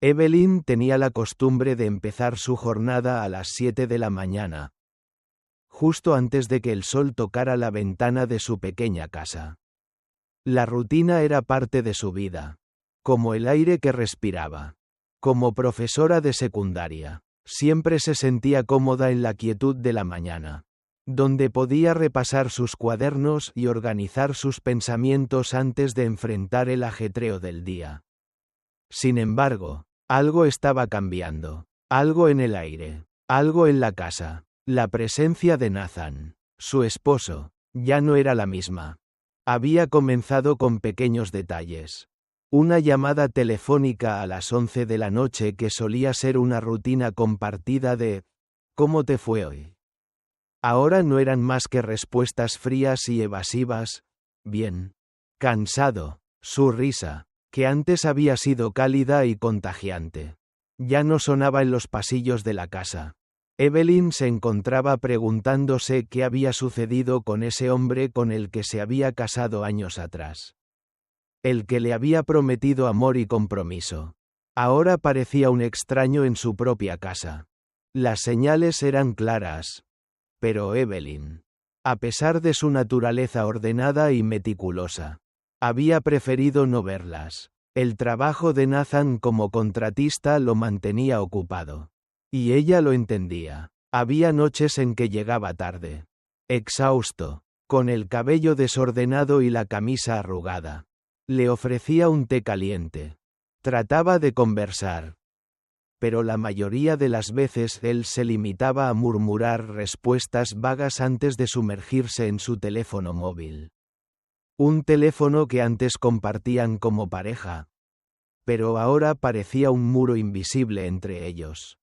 Evelyn tenía la costumbre de empezar su jornada a las 7 de la mañana, justo antes de que el sol tocara la ventana de su pequeña casa. La rutina era parte de su vida, como el aire que respiraba. Como profesora de secundaria, siempre se sentía cómoda en la quietud de la mañana, donde podía repasar sus cuadernos y organizar sus pensamientos antes de enfrentar el ajetreo del día. Sin embargo, algo estaba cambiando, algo en el aire, algo en la casa. La presencia de Nathan, su esposo, ya no era la misma. Había comenzado con pequeños detalles. Una llamada telefónica a las 11 de la noche que solía ser una rutina compartida de ¿cómo te fue hoy? Ahora no eran más que respuestas frías y evasivas. Bien. Cansado. Su risa, que antes había sido cálida y contagiante, ya no sonaba en los pasillos de la casa. Evelyn se encontraba preguntándose qué había sucedido con ese hombre con el que se había casado años atrás. El que le había prometido amor y compromiso. Ahora parecía un extraño en su propia casa. Las señales eran claras. Pero Evelyn, a pesar de su naturaleza ordenada y meticulosa, había preferido no verlas. El trabajo de Nathan como contratista lo mantenía ocupado. Y ella lo entendía. Había noches en que llegaba tarde, exhausto, con el cabello desordenado y la camisa arrugada. Le ofrecía un té caliente. Trataba de conversar. Pero la mayoría de las veces él se limitaba a murmurar respuestas vagas antes de sumergirse en su teléfono móvil. Un teléfono que antes compartían como pareja. Pero ahora parecía un muro invisible entre ellos.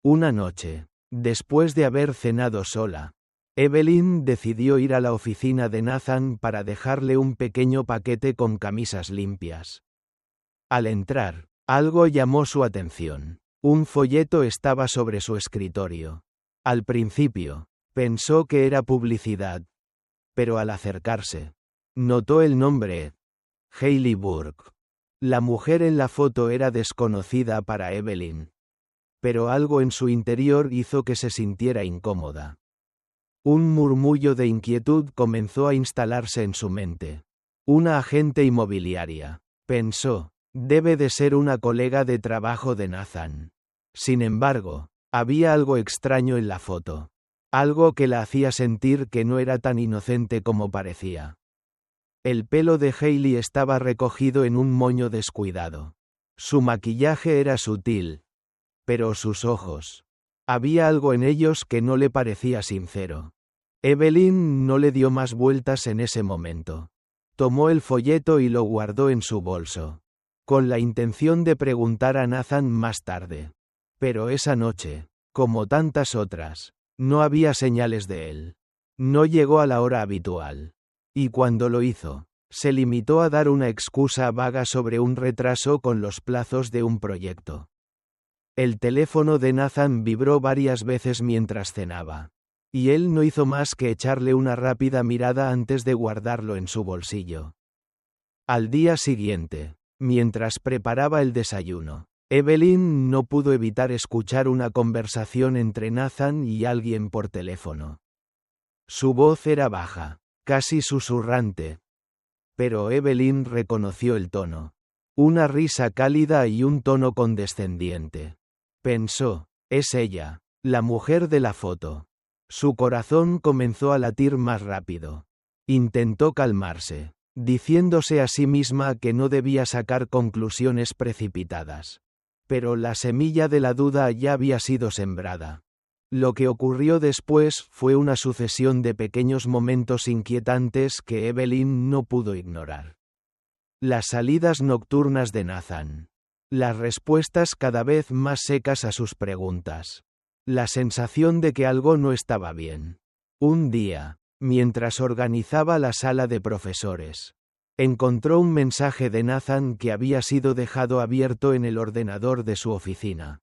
Una noche, después de haber cenado sola, Evelyn decidió ir a la oficina de Nathan para dejarle un pequeño paquete con camisas limpias. Al entrar, algo llamó su atención. Un folleto estaba sobre su escritorio. Al principio, pensó que era publicidad. Pero al acercarse, notó el nombre: Hailey Burke. La mujer en la foto era desconocida para Evelyn. Pero algo en su interior hizo que se sintiera incómoda. Un murmullo de inquietud comenzó a instalarse en su mente. Una agente inmobiliaria, pensó, debe de ser una colega de trabajo de Nathan. Sin embargo, había algo extraño en la foto. Algo que la hacía sentir que no era tan inocente como parecía. El pelo de Hailey estaba recogido en un moño descuidado. Su maquillaje era sutil. Pero sus ojos. Había algo en ellos que no le parecía sincero. Evelyn no le dio más vueltas en ese momento. Tomó el folleto y lo guardó en su bolso, con la intención de preguntar a Nathan más tarde. Pero esa noche, como tantas otras, no había señales de él. No llegó a la hora habitual. Y cuando lo hizo, se limitó a dar una excusa vaga sobre un retraso con los plazos de un proyecto. El teléfono de Nathan vibró varias veces mientras cenaba. Y él no hizo más que echarle una rápida mirada antes de guardarlo en su bolsillo. Al día siguiente, mientras preparaba el desayuno, Evelyn no pudo evitar escuchar una conversación entre Nathan y alguien por teléfono. Su voz era baja, casi susurrante. Pero Evelyn reconoció el tono. Una risa cálida y un tono condescendiente. Pensó, es ella, la mujer de la foto. Su corazón comenzó a latir más rápido. Intentó calmarse, diciéndose a sí misma que no debía sacar conclusiones precipitadas. Pero la semilla de la duda ya había sido sembrada. Lo que ocurrió después fue una sucesión de pequeños momentos inquietantes que Evelyn no pudo ignorar. Las salidas nocturnas de Nathan. Las respuestas cada vez más secas a sus preguntas. La sensación de que algo no estaba bien. Un día, mientras organizaba la sala de profesores, encontró un mensaje de Nathan que había sido dejado abierto en el ordenador de su oficina.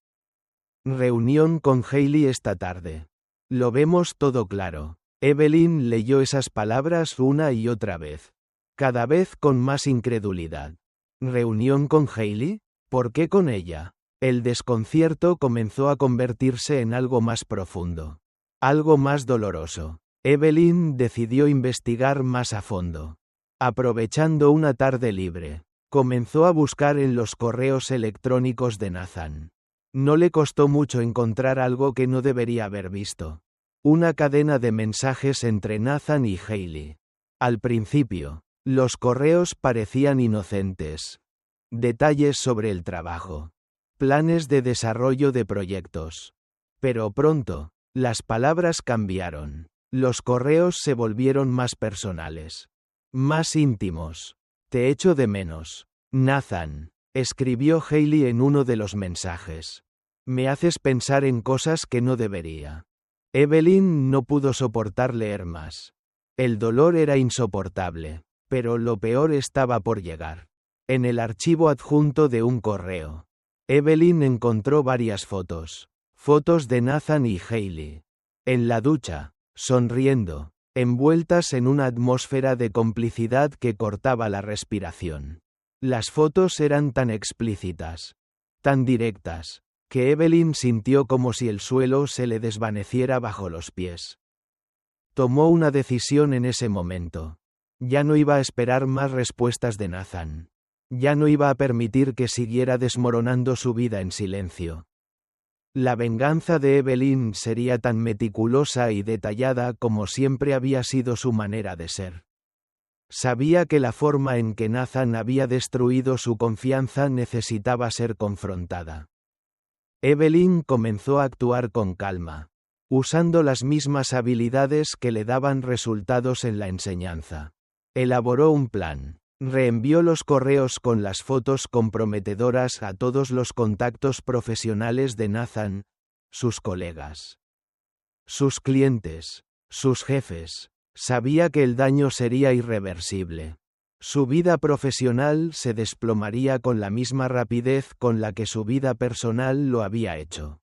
Reunión con Hailey esta tarde. Lo vemos todo claro. Evelyn leyó esas palabras una y otra vez, cada vez con más incredulidad. ¿Reunión con Hailey? ¿Por qué con ella? El desconcierto comenzó a convertirse en algo más profundo. Algo más doloroso. Evelyn decidió investigar más a fondo. Aprovechando una tarde libre, comenzó a buscar en los correos electrónicos de Nathan. No le costó mucho encontrar algo que no debería haber visto. Una cadena de mensajes entre Nathan y Hailey. Al principio, los correos parecían inocentes. Detalles sobre el trabajo. Planes de desarrollo de proyectos. Pero pronto, las palabras cambiaron. Los correos se volvieron más personales. Más íntimos. Te echo de menos, Nathan, escribió Hailey en uno de los mensajes. Me haces pensar en cosas que no debería. Evelyn no pudo soportar leer más. El dolor era insoportable, pero lo peor estaba por llegar. En el archivo adjunto de un correo, Evelyn encontró varias fotos. Fotos de Nathan y Hailey. En la ducha, sonriendo, envueltas en una atmósfera de complicidad que cortaba la respiración. Las fotos eran tan explícitas, tan directas, que Evelyn sintió como si el suelo se le desvaneciera bajo los pies. Tomó una decisión en ese momento. Ya no iba a esperar más respuestas de Nathan. Ya no iba a permitir que siguiera desmoronando su vida en silencio. La venganza de Evelyn sería tan meticulosa y detallada como siempre había sido su manera de ser. Sabía que la forma en que Nathan había destruido su confianza necesitaba ser confrontada. Evelyn comenzó a actuar con calma, usando las mismas habilidades que le daban resultados en la enseñanza. Elaboró un plan. Reenvió los correos con las fotos comprometedoras a todos los contactos profesionales de Nathan, sus colegas, sus clientes, sus jefes. Sabía que el daño sería irreversible. Su vida profesional se desplomaría con la misma rapidez con la que su vida personal lo había hecho.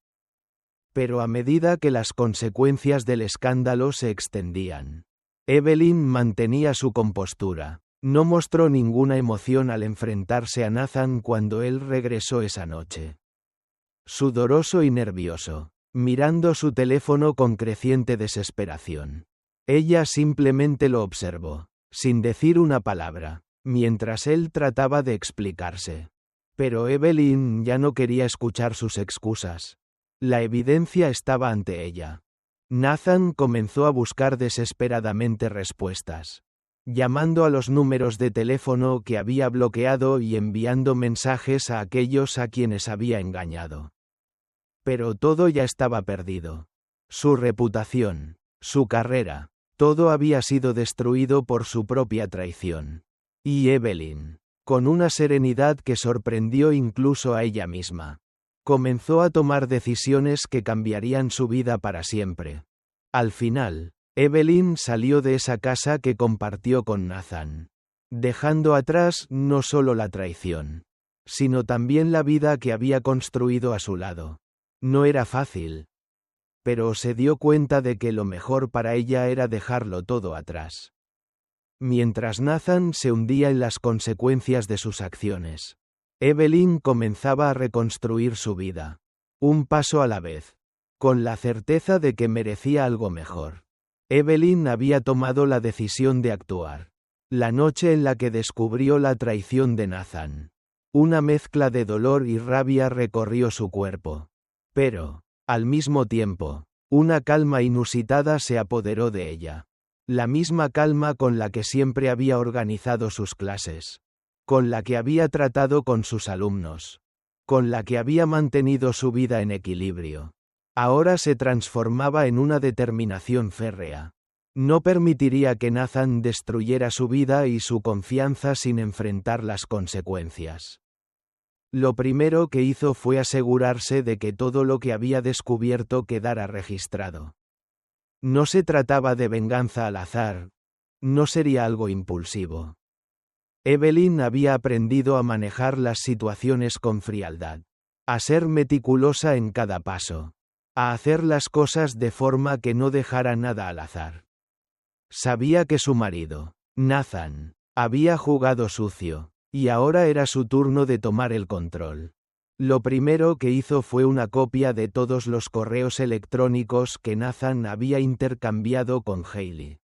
Pero a medida que las consecuencias del escándalo se extendían, Evelyn mantenía su compostura. No mostró ninguna emoción al enfrentarse a Nathan cuando él regresó esa noche. Sudoroso y nervioso, mirando su teléfono con creciente desesperación. Ella simplemente lo observó, sin decir una palabra, mientras él trataba de explicarse. Pero Evelyn ya no quería escuchar sus excusas. La evidencia estaba ante ella. Nathan comenzó a buscar desesperadamente respuestas. Llamando a los números de teléfono que había bloqueado y enviando mensajes a aquellos a quienes había engañado. Pero todo ya estaba perdido. Su reputación, su carrera, todo había sido destruido por su propia traición. Y Evelyn, con una serenidad que sorprendió incluso a ella misma, comenzó a tomar decisiones que cambiarían su vida para siempre. Al final, Evelyn salió de esa casa que compartió con Nathan, dejando atrás no solo la traición, sino también la vida que había construido a su lado. No era fácil, pero se dio cuenta de que lo mejor para ella era dejarlo todo atrás. Mientras Nathan se hundía en las consecuencias de sus acciones, Evelyn comenzaba a reconstruir su vida, un paso a la vez, con la certeza de que merecía algo mejor. Evelyn había tomado la decisión de actuar. La noche en la que descubrió la traición de Nathan. Una mezcla de dolor y rabia recorrió su cuerpo. Pero, al mismo tiempo, una calma inusitada se apoderó de ella. La misma calma con la que siempre había organizado sus clases. Con la que había tratado con sus alumnos. Con la que había mantenido su vida en equilibrio. Ahora se transformaba en una determinación férrea. No permitiría que Nathan destruyera su vida y su confianza sin enfrentar las consecuencias. Lo primero que hizo fue asegurarse de que todo lo que había descubierto quedara registrado. No se trataba de venganza al azar. No sería algo impulsivo. Evelyn había aprendido a manejar las situaciones con frialdad. A ser meticulosa en cada paso. A hacer las cosas de forma que no dejara nada al azar. Sabía que su marido, Nathan, había jugado sucio, Y ahora era su turno de tomar el control. Lo primero que hizo fue una copia de todos los correos electrónicos que Nathan había intercambiado con Hailey.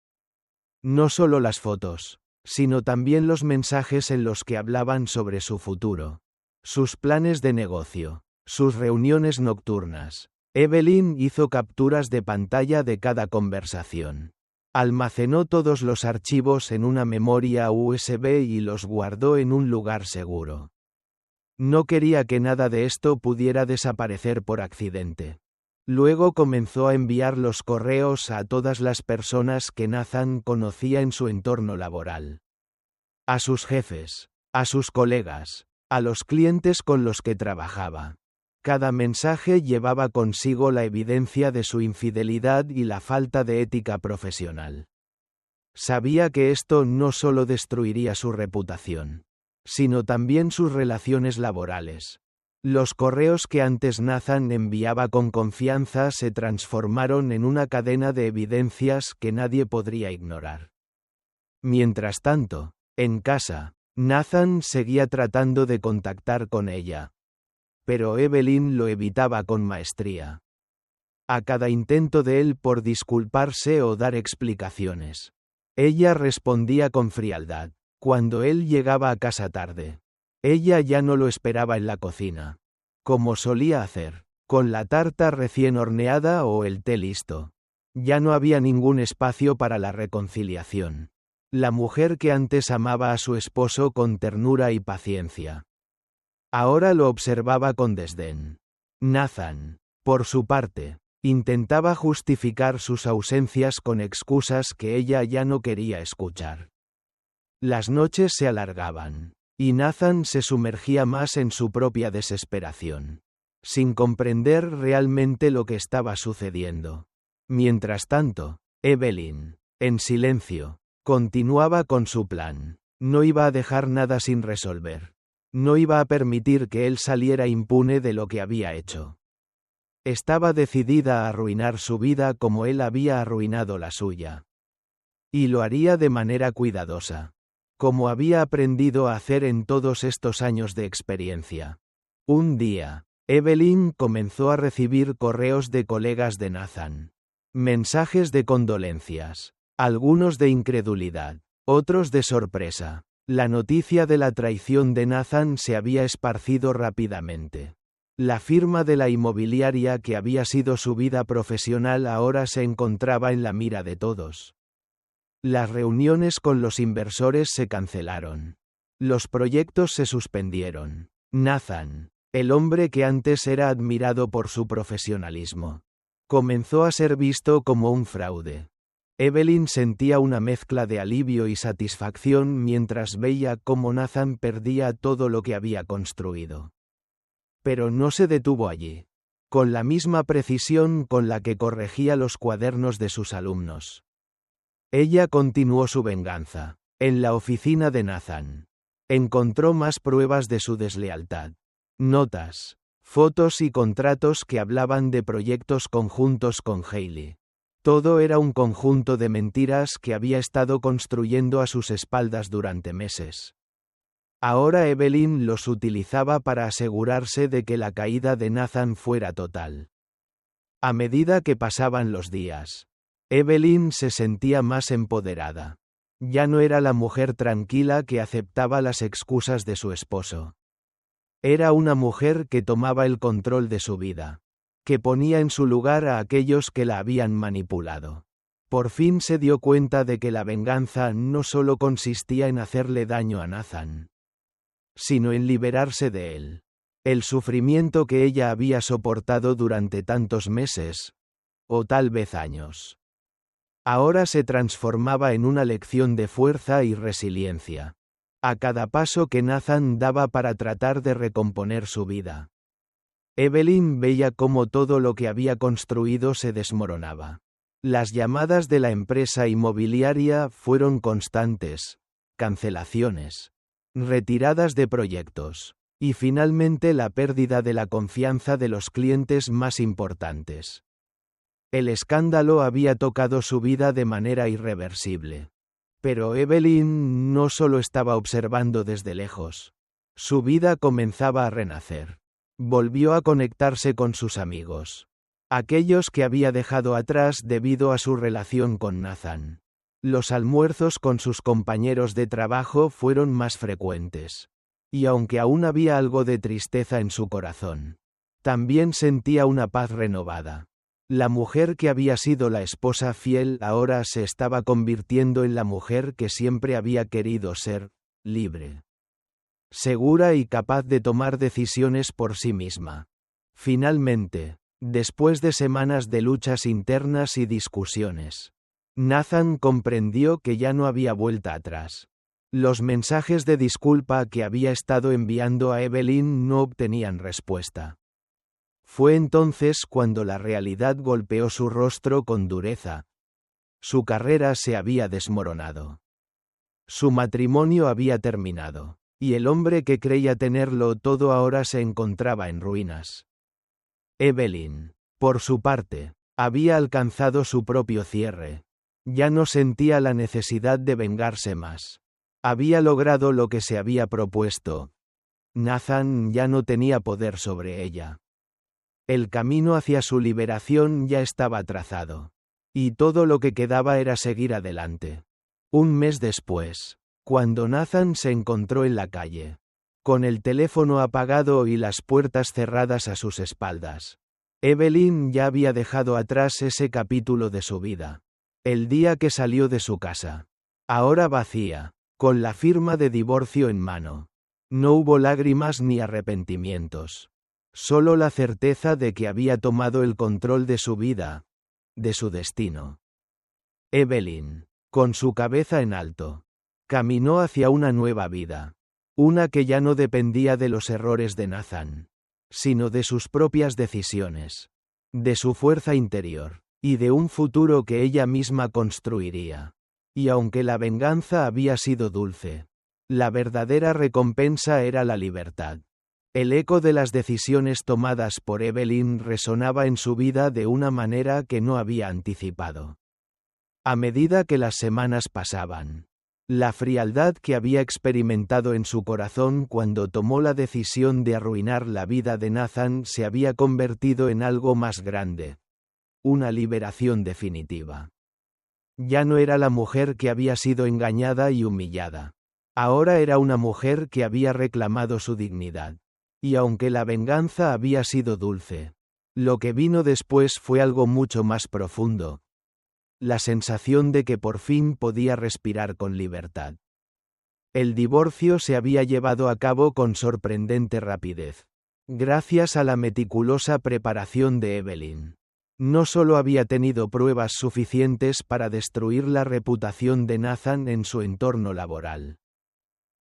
No solo las fotos, sino también los mensajes en los que hablaban sobre su futuro, sus planes de negocio, sus reuniones nocturnas. Evelyn hizo capturas de pantalla de cada conversación. Almacenó todos los archivos en una memoria USB y los guardó en un lugar seguro. No quería que nada de esto pudiera desaparecer por accidente. Luego comenzó a enviar los correos a todas las personas que Nathan conocía en su entorno laboral. A sus jefes, a sus colegas, a los clientes con los que trabajaba. Cada mensaje llevaba consigo la evidencia de su infidelidad y la falta de ética profesional. Sabía que esto no solo destruiría su reputación, sino también sus relaciones laborales. Los correos que antes Nathan enviaba con confianza se transformaron en una cadena de evidencias que nadie podría ignorar. Mientras tanto, en casa, Nathan seguía tratando de contactar con ella. Pero Evelyn lo evitaba con maestría. A cada intento de él por disculparse o dar explicaciones, ella respondía con frialdad. Cuando él llegaba a casa tarde, ella ya no lo esperaba en la cocina, como solía hacer, con la tarta recién horneada o el té listo. Ya no había ningún espacio para la reconciliación. La mujer que antes amaba a su esposo con ternura y paciencia, ahora lo observaba con desdén. Nathan, por su parte, intentaba justificar sus ausencias con excusas que ella ya no quería escuchar. Las noches se alargaban, y Nathan se sumergía más en su propia desesperación, sin comprender realmente lo que estaba sucediendo. Mientras tanto, Evelyn, en silencio, continuaba con su plan. No iba a dejar nada sin resolver. No iba a permitir que él saliera impune de lo que había hecho. Estaba decidida a arruinar su vida como él había arruinado la suya. Y lo haría de manera cuidadosa, como había aprendido a hacer en todos estos años de experiencia. Un día, Evelyn comenzó a recibir correos de colegas de Nathan. Mensajes de condolencias, algunos de incredulidad, otros de sorpresa. La noticia de la traición de Nathan se había esparcido rápidamente. La firma de la inmobiliaria que había sido su vida profesional ahora se encontraba en la mira de todos. Las reuniones con los inversores se cancelaron. Los proyectos se suspendieron. Nathan, el hombre que antes era admirado por su profesionalismo, comenzó a ser visto como un fraude. Evelyn sentía una mezcla de alivio y satisfacción mientras veía cómo Nathan perdía todo lo que había construido. Pero no se detuvo allí. Con la misma precisión con la que corregía los cuadernos de sus alumnos, ella continuó su venganza. En la oficina de Nathan, encontró más pruebas de su deslealtad. Notas, fotos y contratos que hablaban de proyectos conjuntos con Hailey. Todo era un conjunto de mentiras que había estado construyendo a sus espaldas durante meses. Ahora Evelyn los utilizaba para asegurarse de que la caída de Nathan fuera total. A medida que pasaban los días, Evelyn se sentía más empoderada. Ya no era la mujer tranquila que aceptaba las excusas de su esposo. Era una mujer que tomaba el control de su vida, que ponía en su lugar a aquellos que la habían manipulado. Por fin se dio cuenta de que la venganza no solo consistía en hacerle daño a Nathan, sino en liberarse de él. El sufrimiento que ella había soportado durante tantos meses, o tal vez años, ahora se transformaba en una lección de fuerza y resiliencia. A cada paso que Nathan daba para tratar de recomponer su vida, Evelyn veía cómo todo lo que había construido se desmoronaba. Las llamadas de la empresa inmobiliaria fueron constantes, cancelaciones, retiradas de proyectos, y finalmente la pérdida de la confianza de los clientes más importantes. El escándalo había tocado su vida de manera irreversible. Pero Evelyn no solo estaba observando desde lejos. Su vida comenzaba a renacer. Volvió a conectarse con sus amigos. Aquellos que había dejado atrás debido a su relación con Nathan. Los almuerzos con sus compañeros de trabajo fueron más frecuentes. Y aunque aún había algo de tristeza en su corazón, también sentía una paz renovada. La mujer que había sido la esposa fiel ahora se estaba convirtiendo en la mujer que siempre había querido ser, libre. Segura y capaz de tomar decisiones por sí misma. Finalmente, después de semanas de luchas internas y discusiones, Nathan comprendió que ya no había vuelta atrás. Los mensajes de disculpa que había estado enviando a Evelyn no obtenían respuesta. Fue entonces cuando la realidad golpeó su rostro con dureza. Su carrera se había desmoronado. Su matrimonio había terminado, y el hombre que creía tenerlo todo ahora se encontraba en ruinas. Evelyn, por su parte, había alcanzado su propio cierre. Ya no sentía la necesidad de vengarse más. Había logrado lo que se había propuesto. Nathan ya no tenía poder sobre ella. El camino hacia su liberación ya estaba trazado. Y todo lo que quedaba era seguir adelante. Un mes después, cuando Nathan se encontró en la calle, con el teléfono apagado y las puertas cerradas a sus espaldas, Evelyn ya había dejado atrás ese capítulo de su vida. El día que salió de su casa. Ahora vacía, con la firma de divorcio en mano. No hubo lágrimas ni arrepentimientos. Solo la certeza de que había tomado el control de su vida, de su destino. Evelyn, con su cabeza en alto, caminó hacia una nueva vida. Una que ya no dependía de los errores de Nathan, sino de sus propias decisiones, de su fuerza interior, y de un futuro que ella misma construiría. Y aunque la venganza había sido dulce, la verdadera recompensa era la libertad. El eco de las decisiones tomadas por Evelyn resonaba en su vida de una manera que no había anticipado. A medida que las semanas pasaban, la frialdad que había experimentado en su corazón cuando tomó la decisión de arruinar la vida de Nathan se había convertido en algo más grande. Una liberación definitiva. Ya no era la mujer que había sido engañada y humillada. Ahora era una mujer que había reclamado su dignidad. Y aunque la venganza había sido dulce, lo que vino después fue algo mucho más profundo. La sensación de que por fin podía respirar con libertad. El divorcio se había llevado a cabo con sorprendente rapidez. Gracias a la meticulosa preparación de Evelyn. No solo había tenido pruebas suficientes para destruir la reputación de Nathan en su entorno laboral,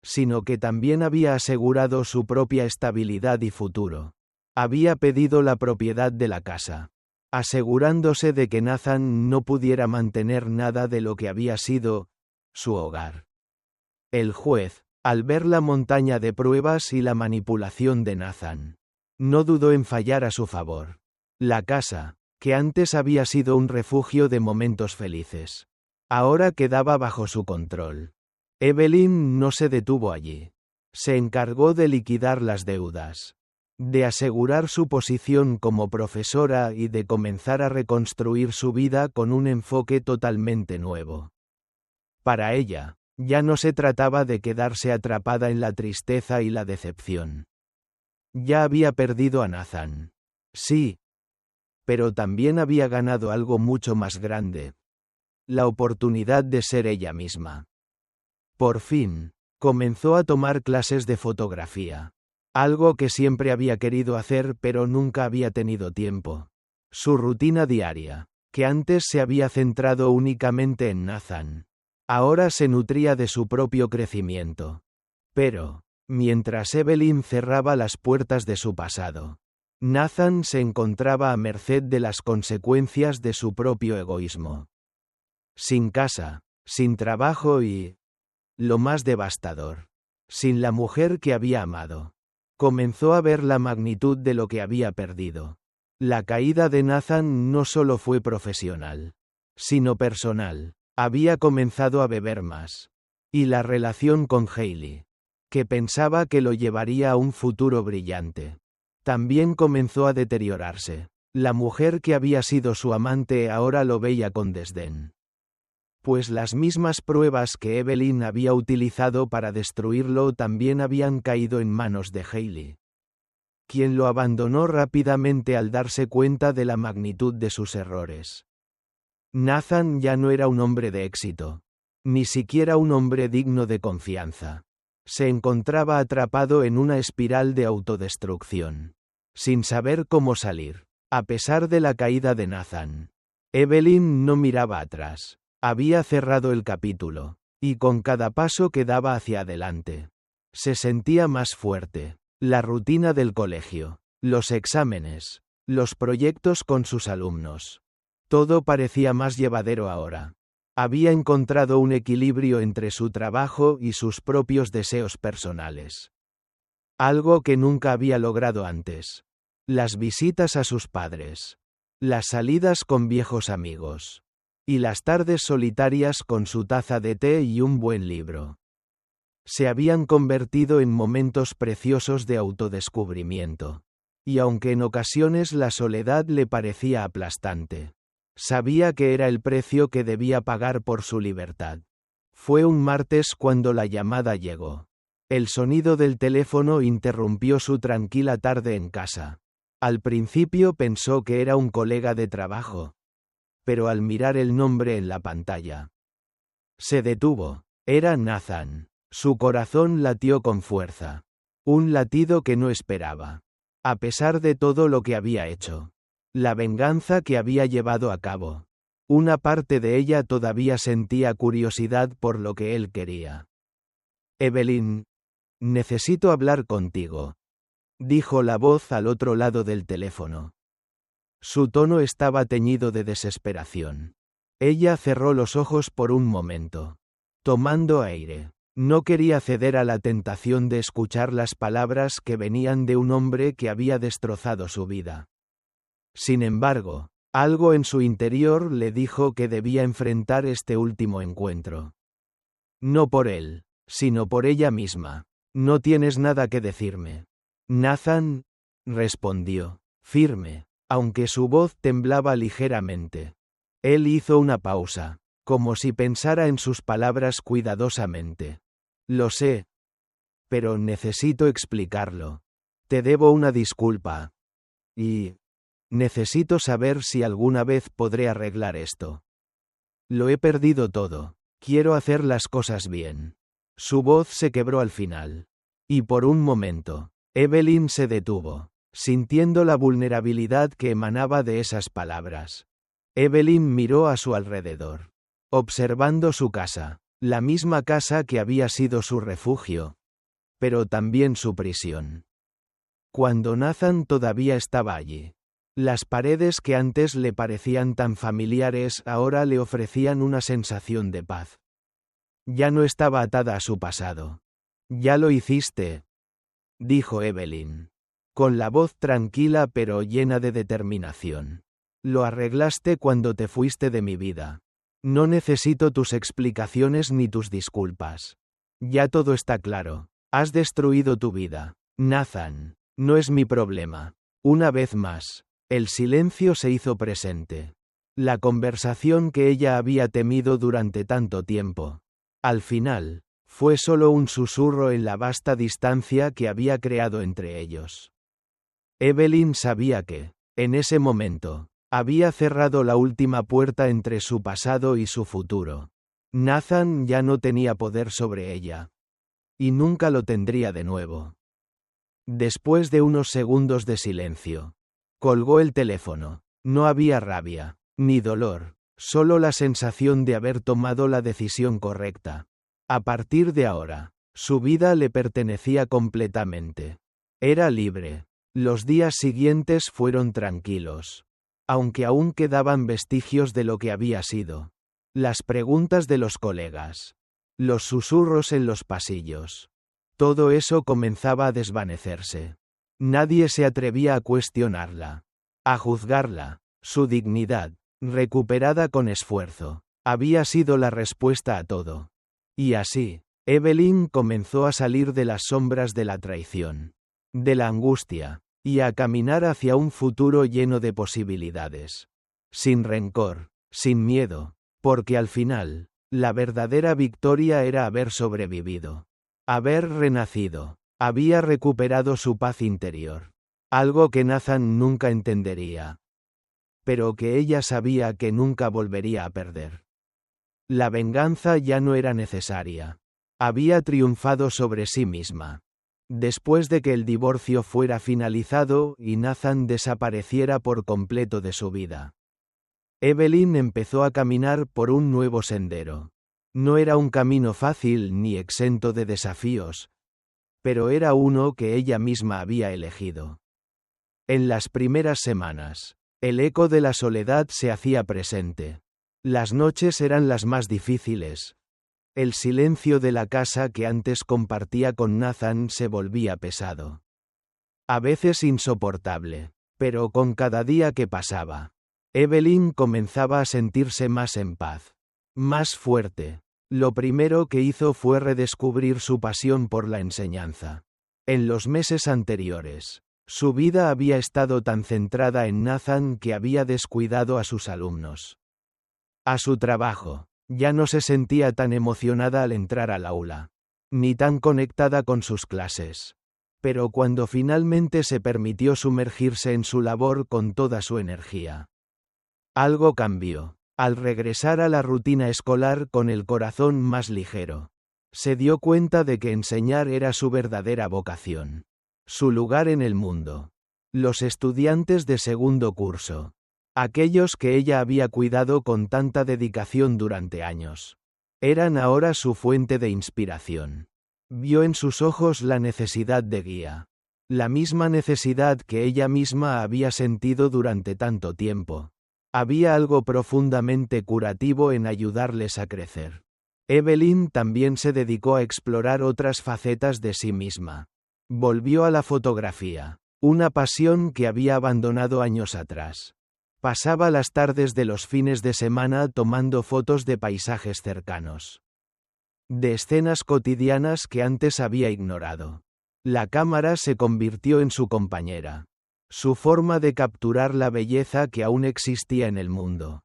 sino que también había asegurado su propia estabilidad y futuro. Había pedido la propiedad de la casa, asegurándose de que Nathan no pudiera mantener nada de lo que había sido su hogar. El juez, al ver la montaña de pruebas y la manipulación de Nathan, no dudó en fallar a su favor. La casa, que antes había sido un refugio de momentos felices, ahora quedaba bajo su control. Evelyn no se detuvo allí. Se encargó de liquidar las deudas, de asegurar su posición como profesora y de comenzar a reconstruir su vida con un enfoque totalmente nuevo. Para ella, ya no se trataba de quedarse atrapada en la tristeza y la decepción. Ya había perdido a Nathan. Sí. Pero también había ganado algo mucho más grande. La oportunidad de ser ella misma. Por fin, comenzó a tomar clases de fotografía. Algo que siempre había querido hacer pero nunca había tenido tiempo. Su rutina diaria, que antes se había centrado únicamente en Nathan, ahora se nutría de su propio crecimiento. Pero, mientras Evelyn cerraba las puertas de su pasado, Nathan se encontraba a merced de las consecuencias de su propio egoísmo. Sin casa, sin trabajo y, lo más devastador, sin la mujer que había amado. Comenzó a ver la magnitud de lo que había perdido. La caída de Nathan no solo fue profesional, sino personal. Había comenzado a beber más. Y la relación con Hailey, que pensaba que lo llevaría a un futuro brillante, también comenzó a deteriorarse. La mujer que había sido su amante ahora lo veía con desdén. Pues las mismas pruebas que Evelyn había utilizado para destruirlo también habían caído en manos de Hailey, quien lo abandonó rápidamente al darse cuenta de la magnitud de sus errores. Nathan ya no era un hombre de éxito, ni siquiera un hombre digno de confianza. Se encontraba atrapado en una espiral de autodestrucción, sin saber cómo salir. A pesar de la caída de Nathan, Evelyn no miraba atrás. Había cerrado el capítulo, y con cada paso que daba hacia adelante, se sentía más fuerte. La rutina del colegio, los exámenes, los proyectos con sus alumnos. Todo parecía más llevadero ahora. Había encontrado un equilibrio entre su trabajo y sus propios deseos personales. Algo que nunca había logrado antes. Las visitas a sus padres. Las salidas con viejos amigos. Y las tardes solitarias con su taza de té y un buen libro. Se habían convertido en momentos preciosos de autodescubrimiento. Y aunque en ocasiones la soledad le parecía aplastante, sabía que era el precio que debía pagar por su libertad. Fue un martes cuando la llamada llegó. El sonido del teléfono interrumpió su tranquila tarde en casa. Al principio pensó que era un colega de trabajo, pero al mirar el nombre en la pantalla, se detuvo. Era Nathan. Su corazón latió con fuerza. Un latido que no esperaba. A pesar de todo lo que había hecho. La venganza que había llevado a cabo. Una parte de ella todavía sentía curiosidad por lo que él quería. Evelyn, necesito hablar contigo, dijo la voz al otro lado del teléfono. Su tono estaba teñido de desesperación. Ella cerró los ojos por un momento, tomando aire. No quería ceder a la tentación de escuchar las palabras que venían de un hombre que había destrozado su vida. Sin embargo, algo en su interior le dijo que debía enfrentar este último encuentro. No por él, sino por ella misma. No tienes nada que decirme. Nathan, respondió, firme, aunque su voz temblaba ligeramente. Él hizo una pausa, como si pensara en sus palabras cuidadosamente. Lo sé. Pero necesito explicarlo. Te debo una disculpa. Y necesito saber si alguna vez podré arreglar esto. Lo he perdido todo. Quiero hacer las cosas bien. Su voz se quebró al final. Y por un momento, Evelyn se detuvo, sintiendo la vulnerabilidad que emanaba de esas palabras. Evelyn miró a su alrededor, observando su casa, la misma casa que había sido su refugio, pero también su prisión. Cuando Nathan todavía estaba allí, las paredes que antes le parecían tan familiares ahora le ofrecían una sensación de paz. Ya no estaba atada a su pasado. Ya lo hiciste, dijo Evelyn, con la voz tranquila pero llena de determinación. Lo arreglaste cuando te fuiste de mi vida. No necesito tus explicaciones ni tus disculpas. Ya todo está claro. Has destruido tu vida. Nathan, no es mi problema. Una vez más, el silencio se hizo presente. La conversación que ella había temido durante tanto tiempo. Al final, fue solo un susurro en la vasta distancia que había creado entre ellos. Evelyn sabía que, en ese momento, había cerrado la última puerta entre su pasado y su futuro. Nathan ya no tenía poder sobre ella. Y nunca lo tendría de nuevo. Después de unos segundos de silencio, colgó el teléfono. No había rabia, ni dolor, solo la sensación de haber tomado la decisión correcta. A partir de ahora, su vida le pertenecía completamente. Era libre. Los días siguientes fueron tranquilos. Aunque aún quedaban vestigios de lo que había sido. Las preguntas de los colegas. Los susurros en los pasillos. Todo eso comenzaba a desvanecerse. Nadie se atrevía a cuestionarla. A juzgarla. Su dignidad, recuperada con esfuerzo, Había sido la respuesta a todo. Y así, Evelyn comenzó a salir de las sombras de la traición, de la angustia, y a caminar hacia un futuro lleno de posibilidades. Sin rencor, sin miedo, porque al final, la verdadera victoria era haber sobrevivido. Haber renacido. Había recuperado su paz interior. Algo que Nathan nunca entendería. Pero que ella sabía que nunca volvería a perder. La venganza ya no era necesaria. Había triunfado sobre sí misma. Después de que el divorcio fuera finalizado y Nathan desapareciera por completo de su vida, Evelyn empezó a caminar por un nuevo sendero. No era un camino fácil ni exento de desafíos, pero era uno que ella misma había elegido. En las primeras semanas, el eco de la soledad se hacía presente. Las noches eran las más difíciles. El silencio de la casa que antes compartía con Nathan se volvía pesado. A veces insoportable, pero con cada día que pasaba, Evelyn comenzaba a sentirse más en paz, más fuerte. Lo primero que hizo fue redescubrir su pasión por la enseñanza. En los meses anteriores, su vida había estado tan centrada en Nathan que había descuidado a sus alumnos. A su trabajo, ya no se sentía tan emocionada al entrar al aula, ni tan conectada con sus clases. Pero cuando finalmente se permitió sumergirse en su labor con toda su energía, algo cambió. Al regresar a la rutina escolar con el corazón más ligero, se dio cuenta de que enseñar era su verdadera vocación. Su lugar en el mundo. Los estudiantes de segundo curso. Aquellos que ella había cuidado con tanta dedicación durante años. Eran ahora su fuente de inspiración. Vio en sus ojos la necesidad de guía. La misma necesidad que ella misma había sentido durante tanto tiempo. Había algo profundamente curativo en ayudarles a crecer. Evelyn también se dedicó a explorar otras facetas de sí misma. Volvió a la fotografía, una pasión que había abandonado años atrás. Pasaba las tardes de los fines de semana tomando fotos de paisajes cercanos, de escenas cotidianas que antes había ignorado. La cámara se convirtió en su compañera. Su forma de capturar la belleza que aún existía en el mundo.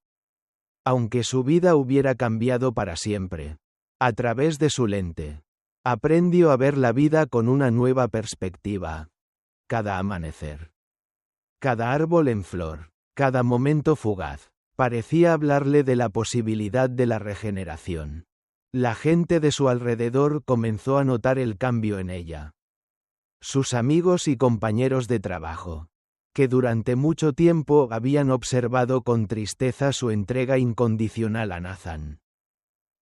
Aunque su vida hubiera cambiado para siempre, a través de su lente, aprendió a ver la vida con una nueva perspectiva. Cada amanecer, cada árbol en flor, cada momento fugaz, parecía hablarle de la posibilidad de la regeneración. La gente de su alrededor comenzó a notar el cambio en ella. Sus amigos y compañeros de trabajo, que durante mucho tiempo habían observado con tristeza su entrega incondicional a Nathan,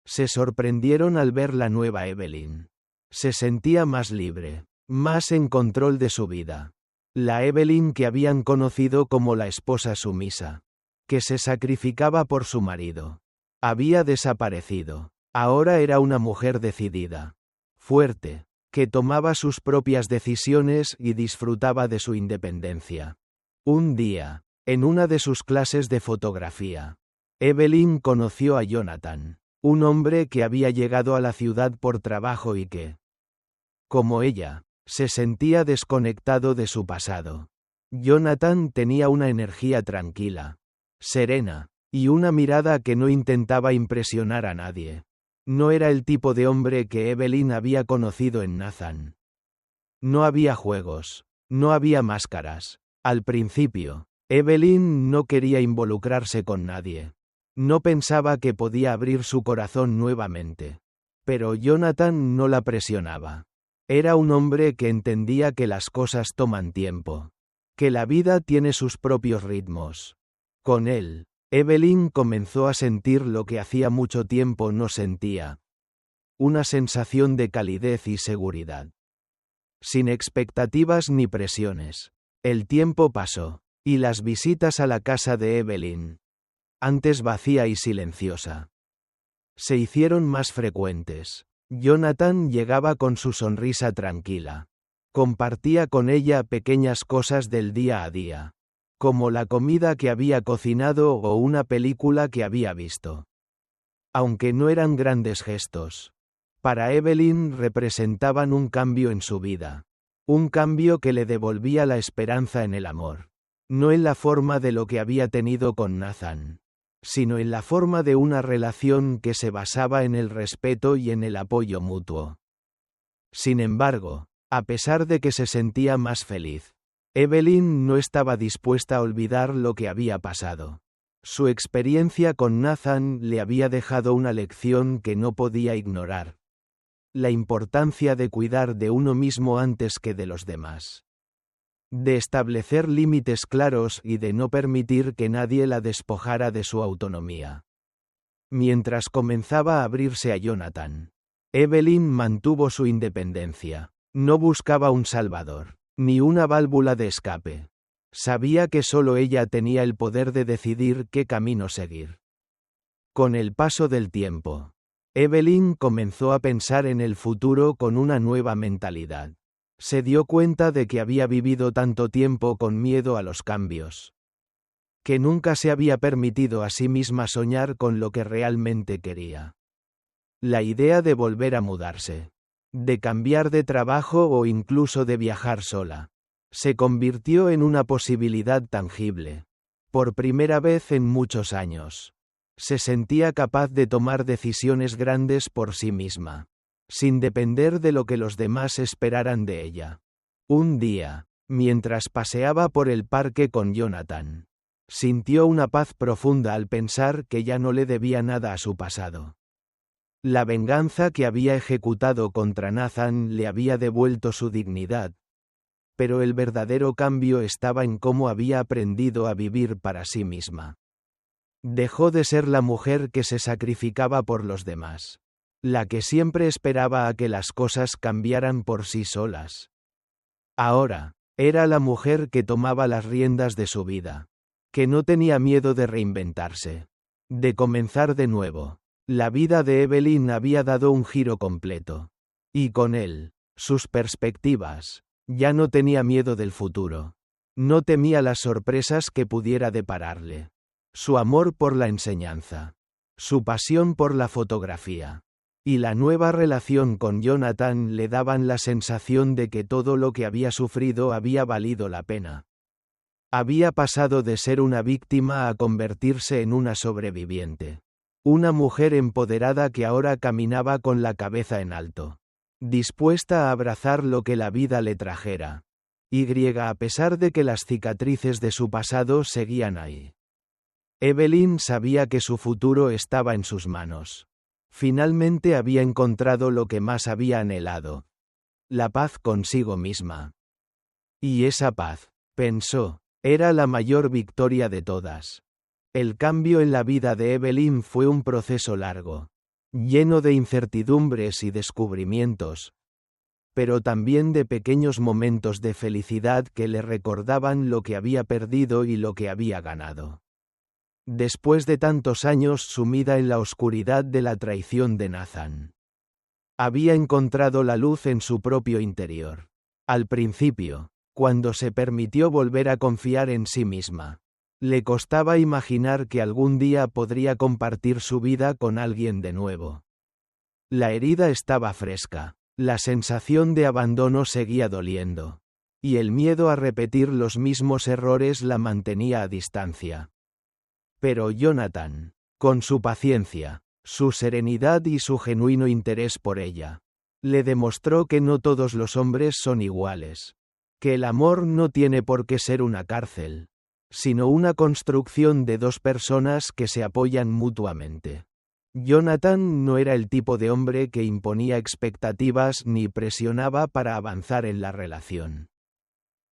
se sorprendieron al ver la nueva Evelyn. Se sentía más libre, más en control de su vida. La Evelyn que habían conocido como la esposa sumisa, que se sacrificaba por su marido, había desaparecido. Ahora era una mujer decidida, fuerte, que tomaba sus propias decisiones y disfrutaba de su independencia. Un día, en una de sus clases de fotografía, Evelyn conoció a Jonathan, un hombre que había llegado a la ciudad por trabajo y que, como ella, se sentía desconectado de su pasado. Jonathan tenía una energía tranquila, serena, y una mirada que no intentaba impresionar a nadie. No era el tipo de hombre que Evelyn había conocido en Nathan. No había juegos, no había máscaras. Al principio, Evelyn no quería involucrarse con nadie. No pensaba que podía abrir su corazón nuevamente. Pero Jonathan no la presionaba. Era un hombre que entendía que las cosas toman tiempo, que la vida tiene sus propios ritmos. Con él, Evelyn comenzó a sentir lo que hacía mucho tiempo no sentía. Una sensación de calidez y seguridad. Sin expectativas ni presiones. El tiempo pasó, y las visitas a la casa de Evelyn, antes vacía y silenciosa, se hicieron más frecuentes. Jonathan llegaba con su sonrisa tranquila. Compartía con ella pequeñas cosas del día a día, como la comida que había cocinado o una película que había visto. Aunque no eran grandes gestos, para Evelyn representaban un cambio en su vida. Un cambio que le devolvía la esperanza en el amor. No en la forma de lo que había tenido con Nathan, sino en la forma de una relación que se basaba en el respeto y en el apoyo mutuo. Sin embargo, a pesar de que se sentía más feliz, Evelyn no estaba dispuesta a olvidar lo que había pasado. Su experiencia con Nathan le había dejado una lección que no podía ignorar. La importancia de cuidar de uno mismo antes que de los demás. De establecer límites claros y de no permitir que nadie la despojara de su autonomía. Mientras comenzaba a abrirse a Jonathan, Evelyn mantuvo su independencia. No buscaba un salvador, ni una válvula de escape. Sabía que solo ella tenía el poder de decidir qué camino seguir. Con el paso del tiempo, Evelyn comenzó a pensar en el futuro con una nueva mentalidad. Se dio cuenta de que había vivido tanto tiempo con miedo a los cambios, que nunca se había permitido a sí misma soñar con lo que realmente quería. La idea de volver a mudarse, de cambiar de trabajo o incluso de viajar sola, se convirtió en una posibilidad tangible. Por primera vez en muchos años, se sentía capaz de tomar decisiones grandes por sí misma, sin depender de lo que los demás esperaran de ella. Un día, mientras paseaba por el parque con Jonathan, sintió una paz profunda al pensar que ya no le debía nada a su pasado. La venganza que había ejecutado contra Nathan le había devuelto su dignidad, pero el verdadero cambio estaba en cómo había aprendido a vivir para sí misma. Dejó de ser la mujer que se sacrificaba por los demás, la que siempre esperaba a que las cosas cambiaran por sí solas. Ahora, era la mujer que tomaba las riendas de su vida, que no tenía miedo de reinventarse, de comenzar de nuevo. La vida de Evelyn había dado un giro completo. Y con él, sus perspectivas. Ya no tenía miedo del futuro. No temía las sorpresas que pudiera depararle. Su amor por la enseñanza. Su pasión por la fotografía. Y la nueva relación con Jonathan le daban la sensación de que todo lo que había sufrido había valido la pena. Había pasado de ser una víctima a convertirse en una sobreviviente. Una mujer empoderada que ahora caminaba con la cabeza en alto, dispuesta a abrazar lo que la vida le trajera. A pesar de que las cicatrices de su pasado seguían ahí. Evelyn sabía que su futuro estaba en sus manos. Finalmente había encontrado lo que más había anhelado. La paz consigo misma. Y esa paz, pensó, era la mayor victoria de todas. El cambio en la vida de Evelyn fue un proceso largo, lleno de incertidumbres y descubrimientos, pero también de pequeños momentos de felicidad que le recordaban lo que había perdido y lo que había ganado. Después de tantos años sumida en la oscuridad de la traición de Nathan, había encontrado la luz en su propio interior. Al principio, cuando se permitió volver a confiar en sí misma, le costaba imaginar que algún día podría compartir su vida con alguien de nuevo. La herida estaba fresca, la sensación de abandono seguía doliendo, y el miedo a repetir los mismos errores la mantenía a distancia. Pero Jonathan, con su paciencia, su serenidad y su genuino interés por ella, le demostró que no todos los hombres son iguales, que el amor no tiene por qué ser una cárcel, sino una construcción de dos personas que se apoyan mutuamente. Jonathan no era el tipo de hombre que imponía expectativas ni presionaba para avanzar en la relación.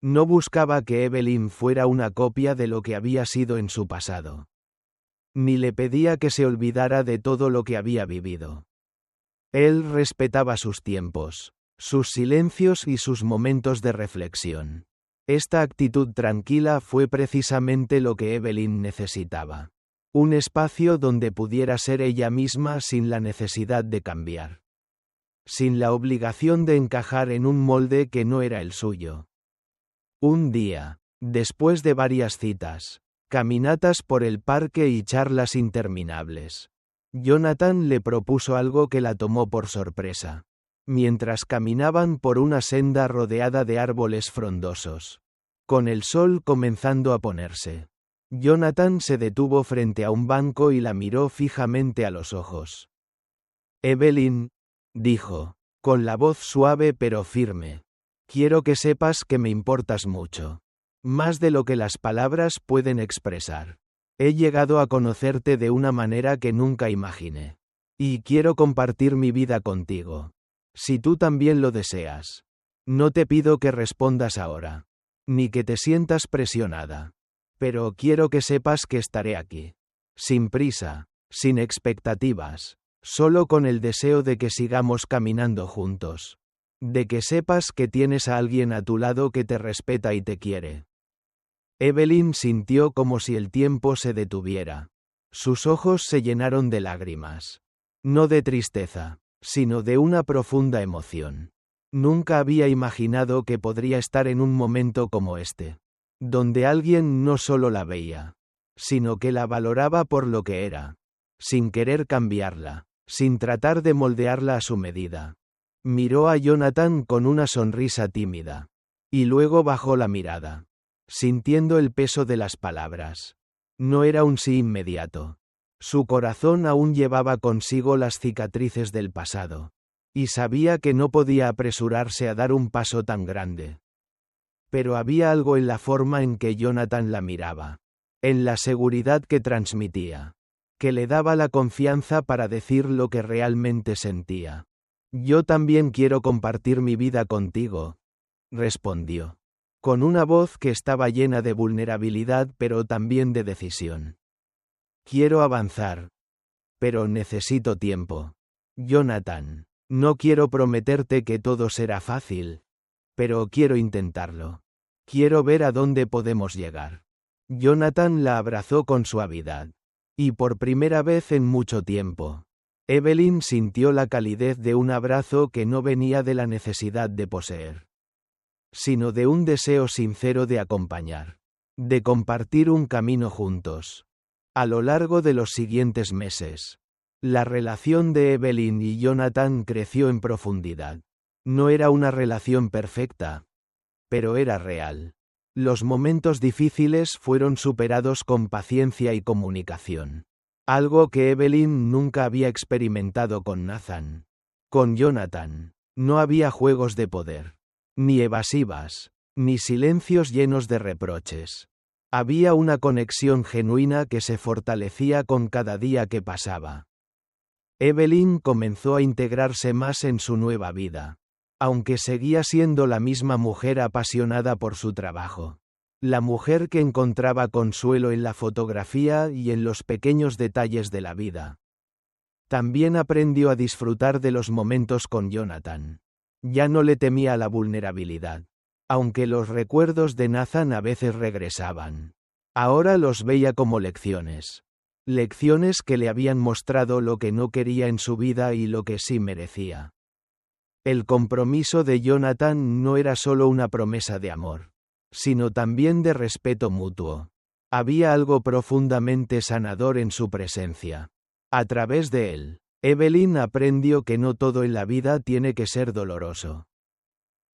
No buscaba que Evelyn fuera una copia de lo que había sido en su pasado. Ni le pedía que se olvidara de todo lo que había vivido. Él respetaba sus tiempos, sus silencios y sus momentos de reflexión. Esta actitud tranquila fue precisamente lo que Evelyn necesitaba. Un espacio donde pudiera ser ella misma sin la necesidad de cambiar. Sin la obligación de encajar en un molde que no era el suyo. Un día, después de varias citas, caminatas por el parque y charlas interminables, Jonathan le propuso algo que la tomó por sorpresa. Mientras caminaban por una senda rodeada de árboles frondosos, con el sol comenzando a ponerse, Jonathan se detuvo frente a un banco y la miró fijamente a los ojos. «Evelyn», dijo, con la voz suave pero firme, «quiero que sepas que me importas mucho. Más de lo que las palabras pueden expresar. He llegado a conocerte de una manera que nunca imaginé. Y quiero compartir mi vida contigo. Si tú también lo deseas. No te pido que respondas ahora. Ni que te sientas presionada. Pero quiero que sepas que estaré aquí. Sin prisa, sin expectativas. Solo con el deseo de que sigamos caminando juntos. De que sepas que tienes a alguien a tu lado que te respeta y te quiere». Evelyn sintió como si el tiempo se detuviera. Sus ojos se llenaron de lágrimas. No de tristeza, sino de una profunda emoción. Nunca había imaginado que podría estar en un momento como este, donde alguien no solo la veía, sino que la valoraba por lo que era, sin querer cambiarla, sin tratar de moldearla a su medida. Miró a Jonathan con una sonrisa tímida, y luego bajó la mirada, sintiendo el peso de las palabras. No era un sí inmediato. Su corazón aún llevaba consigo las cicatrices del pasado, y sabía que no podía apresurarse a dar un paso tan grande. Pero había algo en la forma en que Jonathan la miraba, en la seguridad que transmitía, que le daba la confianza para decir lo que realmente sentía. «Yo también quiero compartir mi vida contigo», respondió, con una voz que estaba llena de vulnerabilidad pero también de decisión. «Quiero avanzar. Pero necesito tiempo. Jonathan, no quiero prometerte que todo será fácil. Pero quiero intentarlo. Quiero ver a dónde podemos llegar». Jonathan la abrazó con suavidad. Y por primera vez en mucho tiempo, Evelyn sintió la calidez de un abrazo que no venía de la necesidad de poseer, sino de un deseo sincero de acompañar, de compartir un camino juntos. A lo largo de los siguientes meses, la relación de Evelyn y Jonathan creció en profundidad. No era una relación perfecta, pero era real. Los momentos difíciles fueron superados con paciencia y comunicación. Algo que Evelyn nunca había experimentado con Nathan. Con Jonathan, no había juegos de poder, ni evasivas, ni silencios llenos de reproches. Había una conexión genuina que se fortalecía con cada día que pasaba. Evelyn comenzó a integrarse más en su nueva vida, aunque seguía siendo la misma mujer apasionada por su trabajo. La mujer que encontraba consuelo en la fotografía y en los pequeños detalles de la vida. También aprendió a disfrutar de los momentos con Jonathan. Ya no le temía la vulnerabilidad, aunque los recuerdos de Nathan a veces regresaban. Ahora los veía como lecciones. Lecciones que le habían mostrado lo que no quería en su vida y lo que sí merecía. El compromiso de Jonathan no era solo una promesa de amor, sino también de respeto mutuo. Había algo profundamente sanador en su presencia. A través de él, Evelyn aprendió que no todo en la vida tiene que ser doloroso.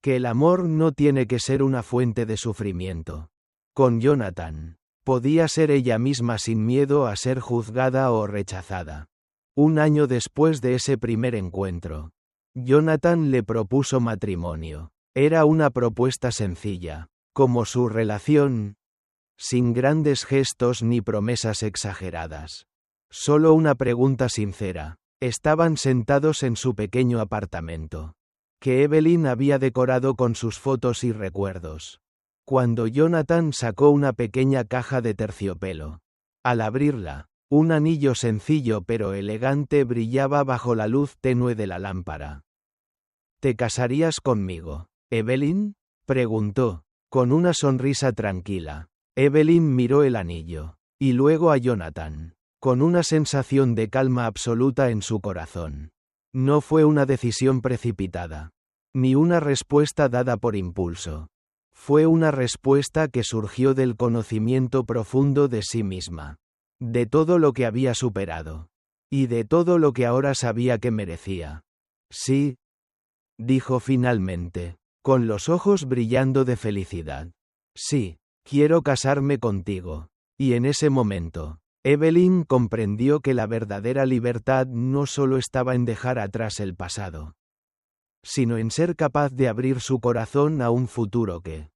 Que el amor no tiene que ser una fuente de sufrimiento. Con Jonathan, podía ser ella misma sin miedo a ser juzgada o rechazada. Un año después de ese primer encuentro, Jonathan le propuso matrimonio. Era una propuesta sencilla, como su relación, sin grandes gestos ni promesas exageradas. Solo una pregunta sincera. Estaban sentados en su pequeño apartamento, que Evelyn había decorado con sus fotos y recuerdos, cuando Jonathan sacó una pequeña caja de terciopelo. Al abrirla, un anillo sencillo pero elegante brillaba bajo la luz tenue de la lámpara. ¿Te casarías conmigo, Evelyn?, preguntó, con una sonrisa tranquila. Evelyn miró el anillo, y luego a Jonathan, con una sensación de calma absoluta en su corazón. No fue una decisión precipitada, ni una respuesta dada por impulso. Fue una respuesta que surgió del conocimiento profundo de sí misma, de todo lo que había superado, Y de todo lo que ahora sabía que merecía. Sí, dijo finalmente, con los ojos brillando de felicidad. Sí, quiero casarme contigo. Y en ese momento, Evelyn comprendió que la verdadera libertad no solo estaba en dejar atrás el pasado, sino en ser capaz de abrir su corazón a un futuro que,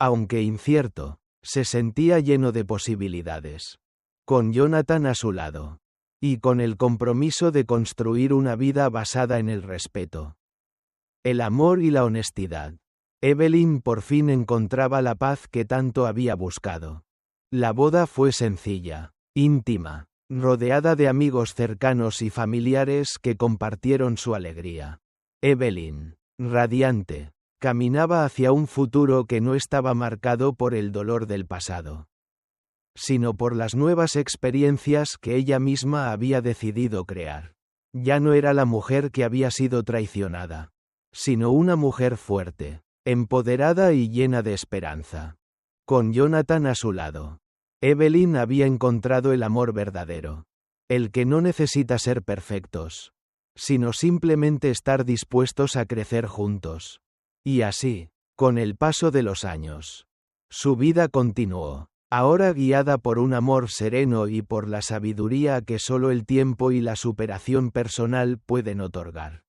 aunque incierto, se sentía lleno de posibilidades. Con Jonathan a su lado. Y con el compromiso de construir una vida basada en el respeto, el amor y la honestidad. Evelyn por fin encontraba la paz que tanto había buscado. La boda fue sencilla, íntima, rodeada de amigos cercanos y familiares que compartieron su alegría. Evelyn, radiante, caminaba hacia un futuro que no estaba marcado por el dolor del pasado, sino por las nuevas experiencias que ella misma había decidido crear. Ya no era la mujer que había sido traicionada, sino una mujer fuerte, empoderada y llena de esperanza. Con Jonathan a su lado, Evelyn había encontrado el amor verdadero, el que no necesita ser perfectos, sino simplemente estar dispuestos a crecer juntos. Y así, con el paso de los años, su vida continuó, ahora guiada por un amor sereno y por la sabiduría que solo el tiempo y la superación personal pueden otorgar.